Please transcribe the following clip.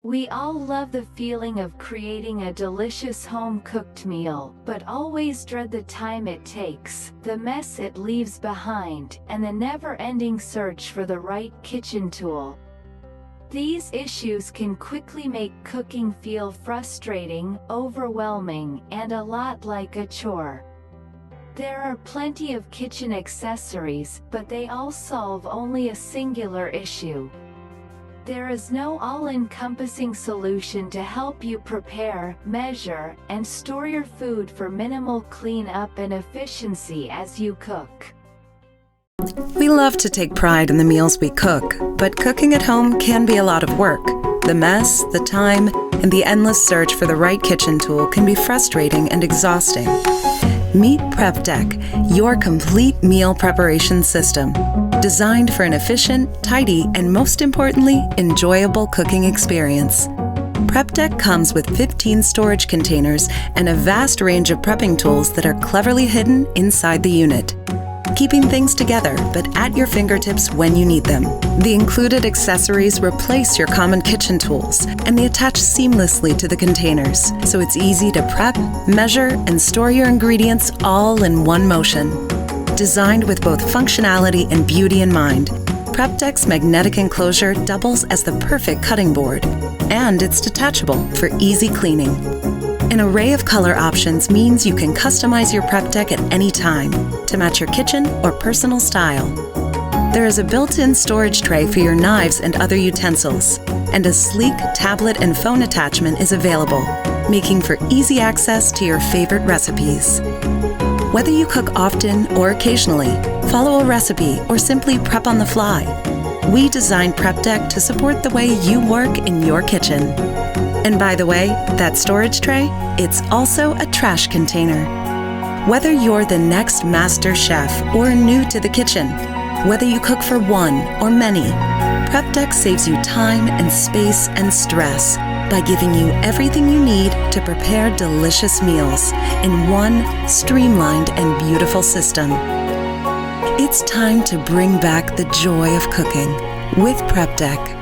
We all love the feeling of creating a delicious home-cooked meal, but always dread the time it takes, the mess it leaves behind, and the never-ending search for the right kitchen tool. These issues can quickly make cooking feel frustrating, overwhelming, and a lot like a chore. There are plenty of kitchen accessories, but they all solve only a singular issue. There is no all-encompassing solution to help you prepare, measure, and store your food for minimal cleanup and efficiency as you cook. We love to take pride in the meals we cook, but cooking at home can be a lot of work. The mess, the time, and the endless search for the right kitchen tool can be frustrating and exhausting. Meet PrepDeck, your complete meal preparation system. Designed for an efficient, tidy, and most importantly, enjoyable cooking experience. PrepDeck comes with 15 storage containers and a vast range of prepping tools that are cleverly hidden inside the unit. Keeping things together, but at your fingertips when you need them. The included accessories replace your common kitchen tools, and they attach seamlessly to the containers, so it's easy to prep, measure, and store your ingredients all in one motion. Designed with both functionality and beauty in mind, PrepDeck's magnetic enclosure doubles as the perfect cutting board, and it's detachable for easy cleaning. An array of color options means you can customize your PrepDeck at any time to match your kitchen or personal style. There is a built-in storage tray for your knives and other utensils, and a sleek tablet and phone attachment is available, making for easy access to your favorite recipes. Whether you cook often or occasionally, follow a recipe, or simply prep on the fly, we designed PrepDeck to support the way you work in your kitchen. And by the way, that storage tray, it's also a trash container. Whether you're the next master chef or new to the kitchen, whether you cook for one or many, PrepDeck saves you time and space and stress by giving you everything you need to prepare delicious meals in one streamlined and beautiful system. It's time to bring back the joy of cooking with PrepDeck.